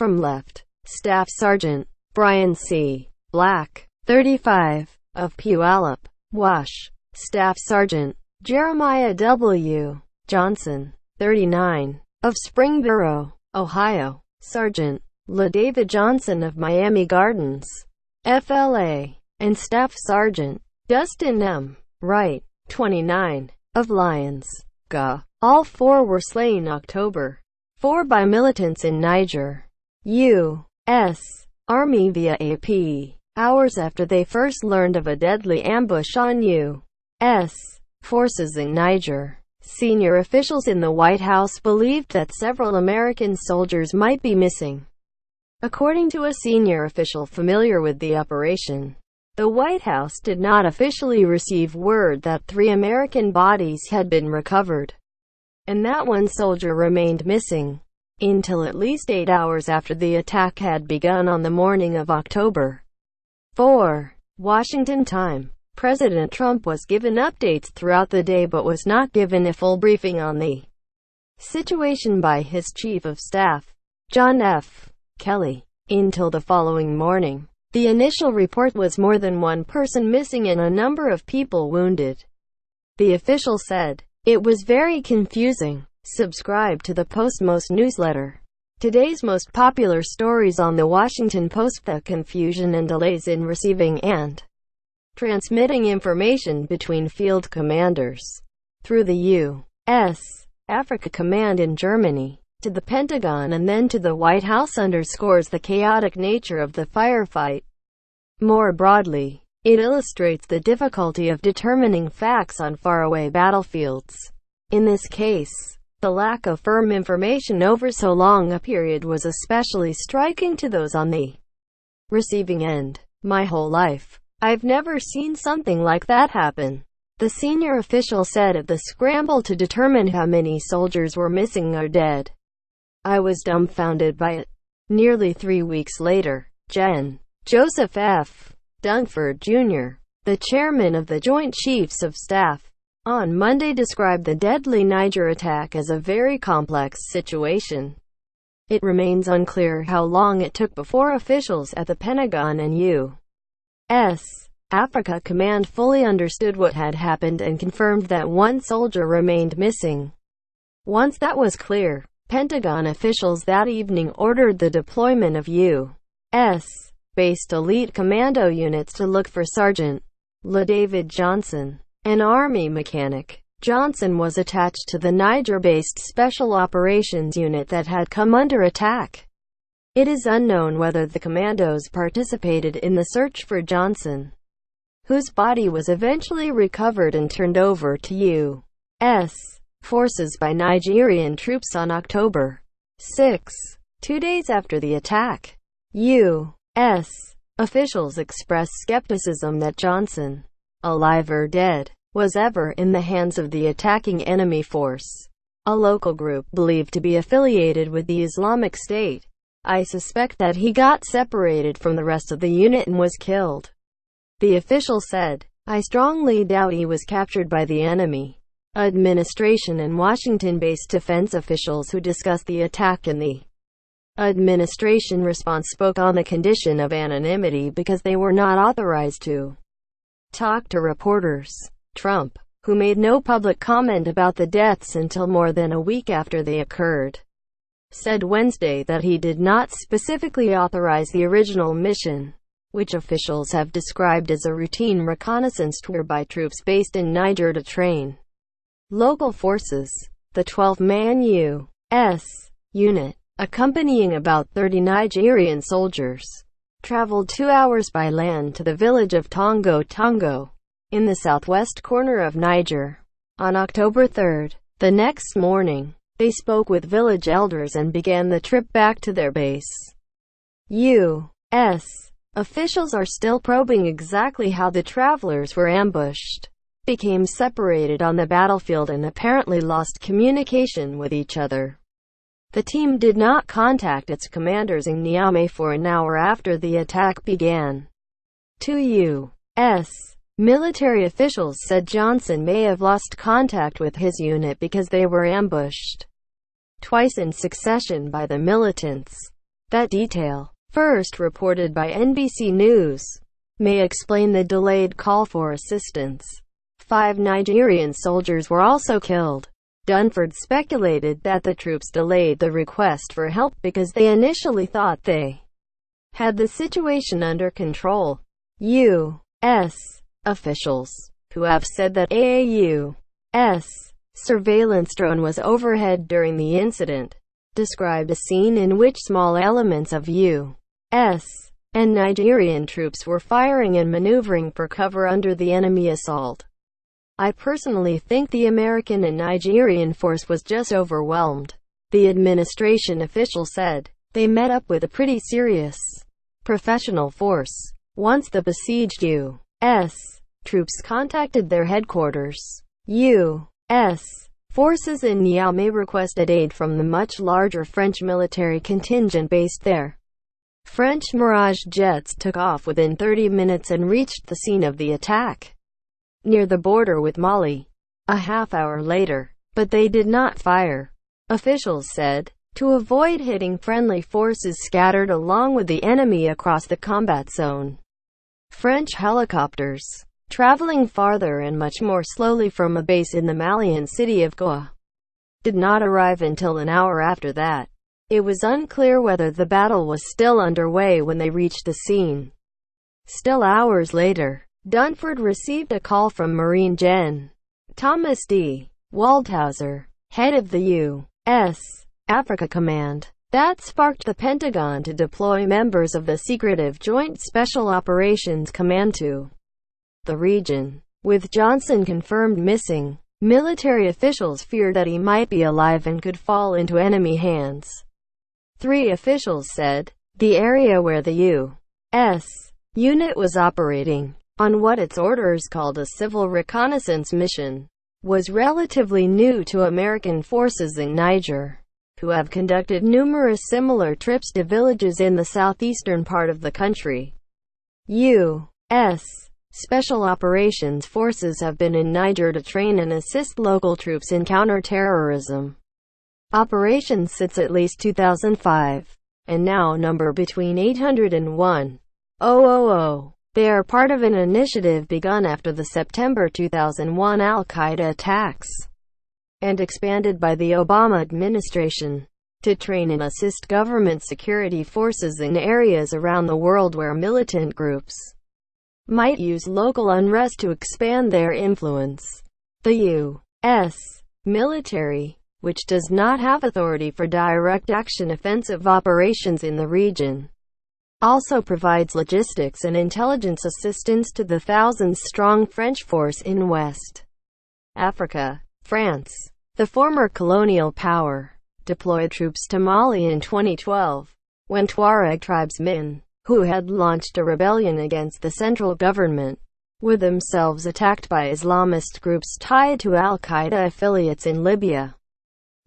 from left. Staff Sergeant Bryan C. Black, 35, of Puyallup, Wash. Staff Sergeant Jeremiah W. Johnson, 39, of Springboro, Ohio. Sergeant David Johnson of Miami Gardens, FLA, and Staff Sergeant Dustin M. Wright, 29, of Lyons, GA. All four were slain October 4 by militants in Niger, U.S. Army via AP, hours after they first learned of a deadly ambush on U.S. forces in Niger. Senior officials in the White House believed that several American soldiers might be missing. According to a senior official familiar with the operation, the White House did not officially receive word that 3 American bodies had been recovered, and that 1 soldier remained missing, until at least 8 hours after the attack had begun on the morning of October 4, Washington time. President Trump was given updates throughout the day but was not given a full briefing on the situation by his Chief of Staff, John F. Kelly, until the following morning. The initial report was more than 1 person missing and a number of people wounded. The official said, "It was very confusing." Subscribe to the Postmost newsletter. Today's most popular stories on the Washington Post: the confusion and delays in receiving and transmitting information between field commanders through the U.S. Africa Command in Germany to the Pentagon and then to the White House underscores the chaotic nature of the firefight. More broadly, it illustrates the difficulty of determining facts on faraway battlefields. In this case, the lack of firm information over so long a period was especially striking to those on the receiving end. "My whole life, I've never seen something like that happen," the senior official said of the scramble to determine how many soldiers were missing or dead. "I was dumbfounded by it." Nearly 3 weeks later, Gen. Joseph F. Dunford, Jr., the chairman of the Joint Chiefs of Staff, on Monday described the deadly Niger attack as a very complex situation. It remains unclear how long it took before officials at the Pentagon and U.S. Africa Command fully understood what had happened and confirmed that 1 soldier remained missing. Once that was clear, Pentagon officials that evening ordered the deployment of U.S.-based elite commando units to look for Sergeant David Johnson, an Army mechanic. Johnson was attached to the Niger-based Special Operations Unit that had come under attack. It is unknown whether the commandos participated in the search for Johnson, whose body was eventually recovered and turned over to U.S. forces by Nigerian troops on October 6, 2 days after the attack. U.S. officials expressed skepticism that Johnson, alive or dead, was ever in the hands of the attacking enemy force, a local group believed to be affiliated with the Islamic State. "I suspect that he got separated from the rest of the unit and was killed," the official said. "I strongly doubt he was captured by the enemy." Administration and Washington-based defense officials who discussed the attack in the administration response spoke on the condition of anonymity because they were not authorized to talk to reporters. Trump, who made no public comment about the deaths until more than a week after they occurred, said Wednesday that he did not specifically authorize the original mission, which officials have described as a routine reconnaissance tour by troops based in Niger to train local forces. The 12-man U.S. unit, accompanying about 30 Nigerian soldiers, traveled 2 hours by land to the village of Tongo, in the southwest corner of Niger, on October 3. The next morning, they spoke with village elders and began the trip back to their base. U.S. officials are still probing exactly how the travelers were ambushed, became separated on the battlefield and apparently lost communication with each other. The team did not contact its commanders in Niamey for an hour after the attack began. 2 U.S. military officials said Johnson may have lost contact with his unit because they were ambushed twice in succession by the militants. That detail, first reported by NBC News, may explain the delayed call for assistance. 5 Nigerian soldiers were also killed. Dunford speculated that the troops delayed the request for help because they initially thought they had the situation under control. U.S. officials, who have said that AAU's surveillance drone was overhead during the incident, described a scene in which small elements of U.S. and Nigerian troops were firing and maneuvering for cover under the enemy assault. I personally think the American and Nigerian force was just overwhelmed, the administration official said. They met up with a pretty serious, professional force. Once the besieged U.S. troops contacted their headquarters, U.S. forces in Niamey requested aid from the much larger French military contingent based there. French Mirage jets took off within 30 minutes and reached the scene of the attack, near the border with Mali, a half-hour later, but they did not fire, officials said, to avoid hitting friendly forces scattered along with the enemy across the combat zone. French helicopters, traveling farther and much more slowly from a base in the Malian city of Goa, did not arrive until an hour after that. It was unclear whether the battle was still underway when they reached the scene. Still hours later, Dunford received a call from Marine Gen. Thomas D. Waldhauser, head of the U.S. Africa Command. That sparked the Pentagon to deploy members of the secretive Joint Special Operations Command to the region. With Johnson confirmed missing, military officials feared that he might be alive and could fall into enemy hands. 3 officials said the area where the U.S. unit was operating, on what its orders called a civil reconnaissance mission, was relatively new to American forces in Niger, who have conducted numerous similar trips to villages in the southeastern part of the country. U.S. Special Operations Forces have been in Niger to train and assist local troops in counter-terrorism operations since at least 2005, and now number between 800 and 1,000. They are part of an initiative begun after the September 2001 al-Qaeda attacks, and expanded by the Obama administration, to train and assist government security forces in areas around the world where militant groups might use local unrest to expand their influence. The U.S. military, which does not have authority for direct action offensive operations in the region, also provides logistics and intelligence assistance to the thousands-strong French force in West Africa. France, the former colonial power, deployed troops to Mali in 2012, when Tuareg tribesmen, who had launched a rebellion against the central government, were themselves attacked by Islamist groups tied to al-Qaeda affiliates in Libya.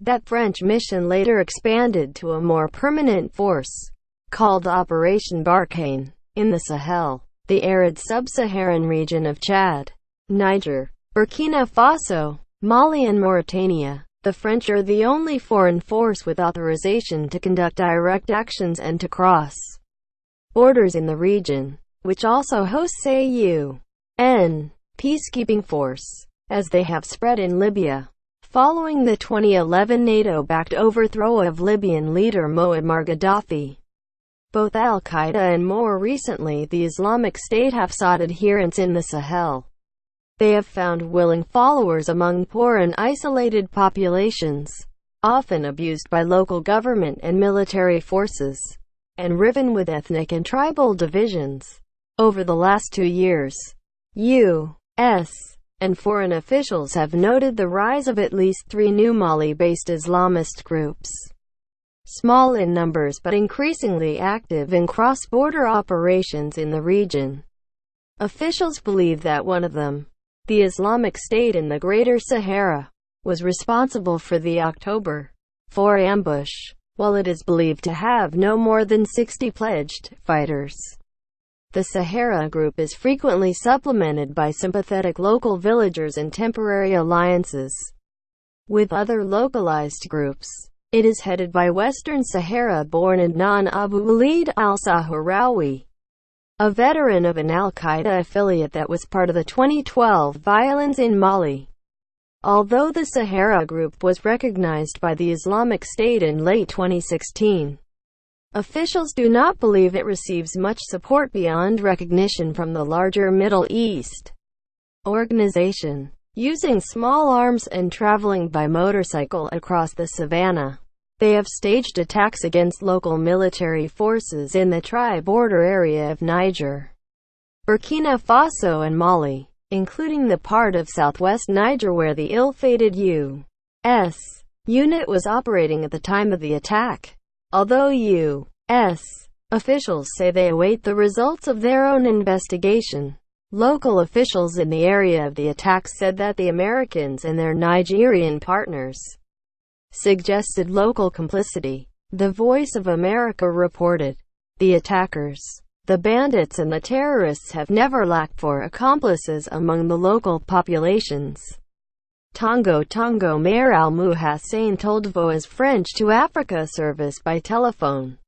That French mission later expanded to a more permanent force, called Operation Barkhane, in the Sahel, the arid sub-Saharan region of Chad, Niger, Burkina Faso, Mali and Mauritania. The French are the only foreign force with authorization to conduct direct actions and to cross borders in the region, which also hosts a UN peacekeeping force, as they have spread in Libya, following the 2011 NATO-backed overthrow of Libyan leader Muammar Gaddafi. Both al-Qaeda and more recently the Islamic State have sought adherents in the Sahel. They have found willing followers among poor and isolated populations, often abused by local government and military forces, and riven with ethnic and tribal divisions. Over the last 2 years, U.S. and foreign officials have noted the rise of at least 3 new Mali-based Islamist groups, small in numbers but increasingly active in cross-border operations in the region. Officials believe that one of them, the Islamic State in the Greater Sahara, was responsible for the October 4 ambush, while it is believed to have no more than 60 pledged fighters. The Sahara Group is frequently supplemented by sympathetic local villagers and temporary alliances with other localized groups. It is headed by Western Sahara-born Adnan Abu Walid al-Sahrawi, a veteran of an al-Qaeda affiliate that was part of the 2012 violence in Mali. Although the Sahara Group was recognized by the Islamic State in late 2016, officials do not believe it receives much support beyond recognition from the larger Middle East organization. Using small arms and traveling by motorcycle across the savannah, they have staged attacks against local military forces in the tri-border area of Niger, Burkina Faso and Mali, including the part of southwest Niger where the ill-fated U.S. unit was operating at the time of the attack. Although U.S. officials say they await the results of their own investigation, local officials in the area of the attacks said that the Americans and their Nigerian partners suggested local complicity. The Voice of America reported, "The attackers, the bandits and the terrorists have never lacked for accomplices among the local populations." Tongo Mayor Al-Muhassin told Voa's French to Africa service by telephone.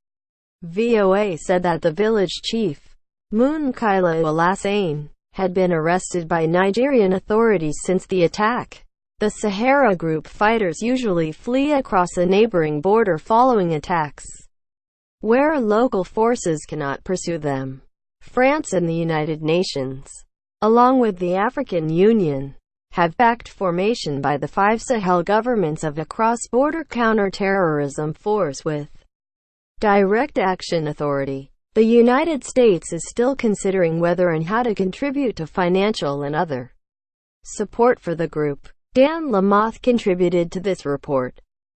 VOA said that the village chief, Munkaila Alassane, had been arrested by Nigerian authorities since the attack. The Sahara Group fighters usually flee across a neighboring border following attacks, where local forces cannot pursue them. France and the United Nations, along with the African Union, have backed formation by the 5 Sahel governments of a cross-border counter-terrorism force with direct action authority. The United States is still considering whether and how to contribute to financial and other support for the group. Dan Lamothe contributed to this report.